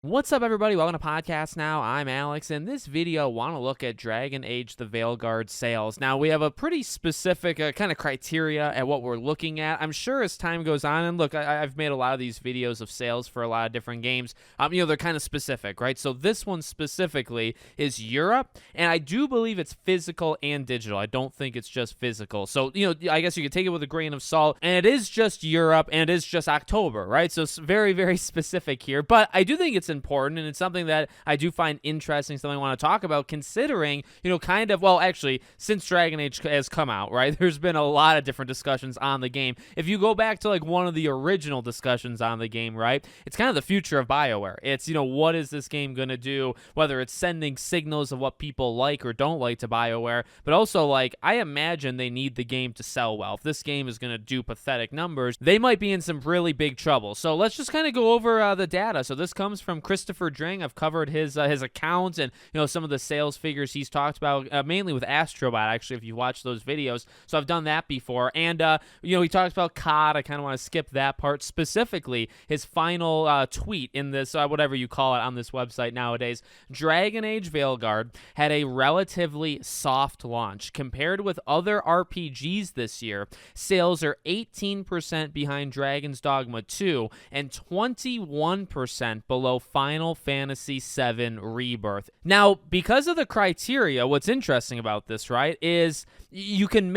What's up, everybody? Welcome to Podcast Now. I'm Alex. In this video, I want to look at Dragon Age the Veilguard sales. Now, we have a pretty specific kind of criteria at what we're looking at. I'm sure as time goes on, and look, I've made a lot of these videos of sales for a lot of different games. They're kind of specific, right? So this one specifically is Europe, and I do believe it's physical and digital. I don't think it's just physical. So, I guess you could take it with a grain of salt, and it is just Europe, and it is just October, right? So it's very, very specific here, but I do think it's important, and it's something that I do find interesting, something I want to talk about, considering, since Dragon Age has come out, right, there's been a lot of different discussions on the game. If you go back to, like, one of the original discussions on the game, right, it's kind of the future of BioWare. It's, what is this game going to do, whether it's sending signals of what people like or don't like to BioWare, but also, like, I imagine they need the game to sell well. If this game is going to do pathetic numbers, they might be in some really big trouble. So let's just kind of go over the data. So this comes from Christopher Dring. I've covered his account and some of the sales figures he's talked about, mainly with Astrobot, actually, if you watch those videos. So I've done that before, and he talks about COD. I kind of want to skip that part. Specifically, his final tweet in this whatever you call it on this website nowadays. Dragon Age Veilguard had a relatively soft launch compared with other RPGs this year. Sales are 18% behind Dragon's Dogma 2 and 21% below Final Fantasy VII Rebirth. Now, because of the criteria, what's interesting about this, right, is you could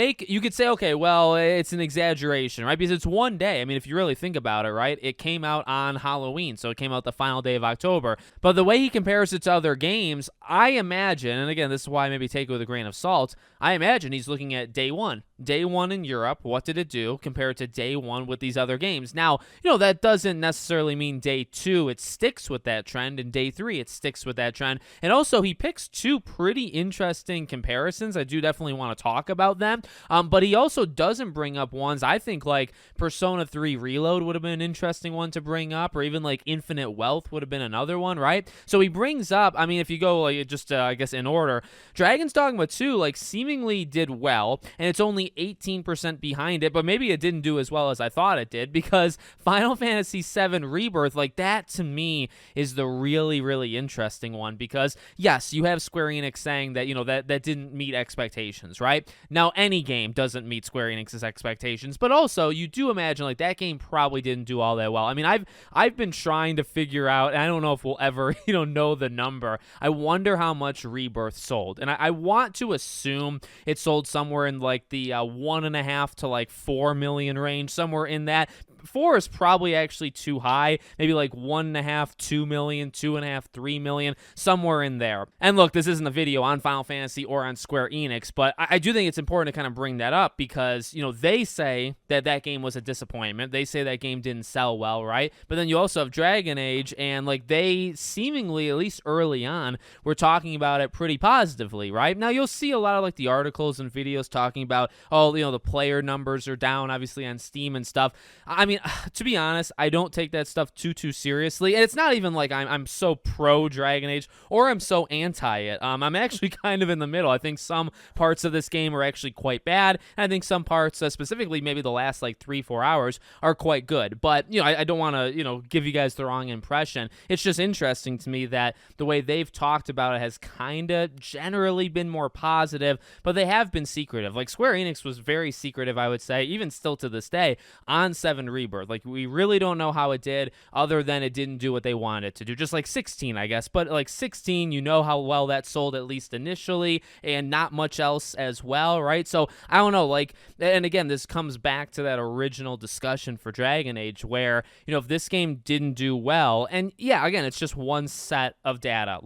say, okay, well, it's an exaggeration, right? Because it's one day. I mean, if you really think about it, right, it came out on Halloween, so it came out the final day of October. But the way he compares it to other games, I imagine, and again, this is why I maybe take it with a grain of salt, I imagine he's looking at day one. Day one in Europe, what did it do compared to day one with these other games? Now, that doesn't necessarily mean day two, it sticks with that trend, and day three, it sticks with that trend. And also, he picks two pretty interesting comparisons. I do definitely want to talk about them, but he also doesn't bring up ones, I think, like Persona 3 Reload would have been an interesting one to bring up, or even like Infinite Wealth would have been another one, right? So he brings up, I mean, if you go I guess in order, Dragon's Dogma 2 seemingly did well, and it's only 18% behind it, but maybe it didn't do as well as I thought it did, because Final Fantasy VII Rebirth, that to me is the really, really interesting one, because yes, you have Square Enix saying that, that didn't meet expectations, right? Now, any game doesn't meet Square Enix's expectations, but also you do imagine that game probably didn't do all that well. I mean, I've been trying to figure out, and I don't know if we'll ever, know the number. I wonder how much Rebirth sold, and I want to assume it sold somewhere in the 1.5 to 4 million range, somewhere in that. 4 is probably actually too high, maybe 1.5, 2 million, 2.5, 3 million, somewhere in there. And look, this isn't a video on Final Fantasy or on Square Enix, but I do think it's important to kind of bring that up, because, they say that game was a disappointment. They say that game didn't sell well, right? But then you also have Dragon Age, and they seemingly, at least early on, were talking about it pretty positively, right? Now, you'll see a lot of the articles and videos talking about, the player numbers are down, obviously, on Steam and stuff. I mean, to be honest, I don't take that stuff too seriously, and it's not even I'm so pro Dragon Age or I'm so anti it. I'm actually kind of in the middle. I think some parts of this game are actually quite bad, and I think some parts, specifically maybe the last 3-4 hours, are quite good. But I don't want to give you guys the wrong impression. It's just interesting to me that the way they've talked about it has kind of generally been more positive, but they have been secretive. Square Enix was very secretive, I would say, even still to this day, on 7 Rebirth. We really don't know how it did, other than it didn't do what they wanted it to do. Just like 16, I guess. But 16, how well that sold, at least initially, and not much else as well, right? So I don't know, and again, this comes back to that original discussion for Dragon Age, where, if this game didn't do well, and yeah, again, it's just one set of data.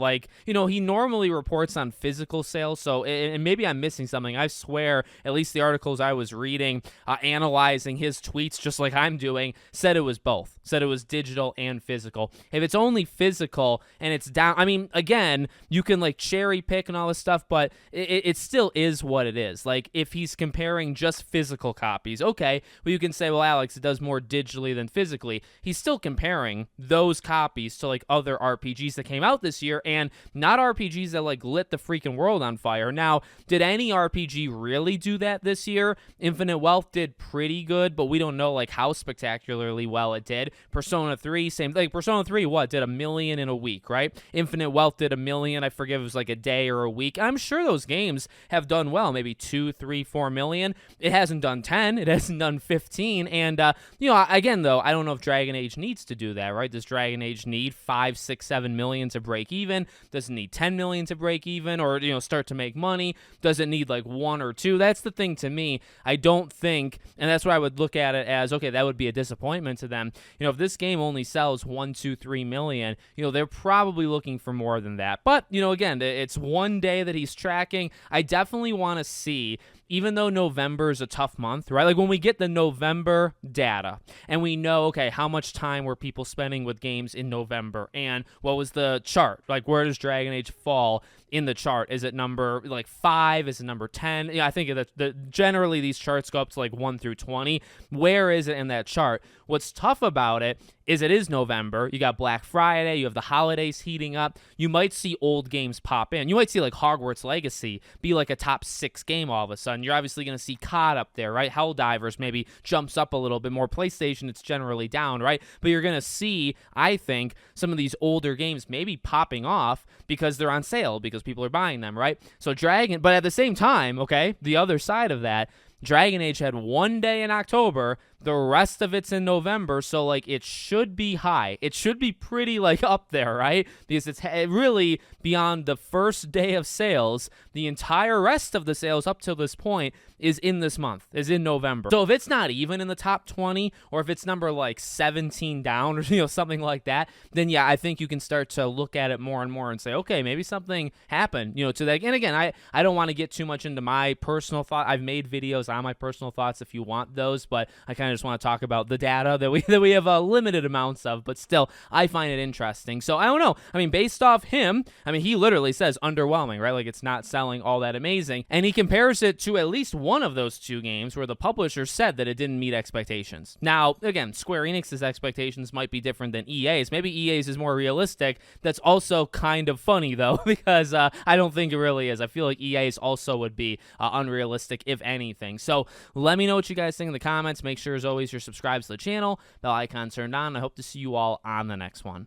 He normally reports on physical sales, so, and maybe I'm missing something. I swear, at least the articles I was reading, analyzing his tweets, just like I'm doing, said it was both. Said it was digital and physical. If it's only physical and it's down, I mean, again, you can cherry pick and all this stuff, but it still is what it is. If he's comparing just physical copies, okay, well, you can say, well, Alex, it does more digitally than physically. He's still comparing those copies to other RPGs that came out this year, and not RPGs that lit the freaking world on fire. Now, did any RPG really do that this year? Infinite Wealth did pretty good, but we don't know how spectacularly well it did. Persona 3, same thing. Persona 3, what, did $1 million in a week, right? Infinite Wealth did $1 million. I forget if it was like a day or a week. I'm sure those games have done well, maybe 2, 3, 4 million. It hasn't done 10. It hasn't done 15. And, again, though, I don't know if Dragon Age needs to do that, right? Does Dragon Age need 5, 6, 7 million to break even? Does it need 10 million to break even or, start to make money? Does it need like 1 or 2? That's the thing to me. I don't think, and that's why I would look at it as, okay, that would be a disappointment to them. If this game only sells 1, 2, 3 million, they're probably looking for more than that. But, again, it's one day that he's tracking. I definitely want to see, even though November is a tough month, right? Like when we get the November data and we know, okay, how much time were people spending with games in November and what was the chart? Like where does Dragon Age fall in the chart? Is it number 5? Is it number 10? I think that generally these charts go up to 1 through 20. Where is it in that chart? What's tough about it is November. You got Black Friday. You have the holidays heating up. You might see old games pop in. You might see Hogwarts Legacy be a top 6 game all of a sudden. You're obviously going to see COD up there, right? Helldivers maybe jumps up a little bit more. PlayStation, it's generally down, right? But you're going to see, I think, some of these older games maybe popping off because they're on sale, because people are buying them, right? So but at the same time, okay, the other side of that, Dragon Age had one day in October. The rest of it's in November, so it should be high. It should be pretty up there, right? Because it's really beyond the first day of sales. The entire rest of the sales up till this point is in this month, is in November. So if it's not even in the top 20, or if it's number 17 down, or something like that, then yeah, I think you can start to look at it more and more and say, okay, maybe something happened, to that. And again, I don't want to get too much into my personal thought. I've made videos on my personal thoughts if you want those, but I kind of just want to talk about the data that we have limited amounts of, but still, I find it interesting. So I don't know. I mean, based off him, he literally says underwhelming, right? It's not selling all that amazing, and he compares it to at least one of those 2 games where the publisher said that it didn't meet expectations. Now, again, Square Enix's expectations might be different than EA's. Maybe EA's is more realistic. That's also kind of funny, though, because I don't think it really is. I feel like EA's also would be unrealistic, if anything. So let me know what you guys think in the comments. Make sure, as always, you're subscribed to the channel, bell icon turned on. I hope to see you all on the next one.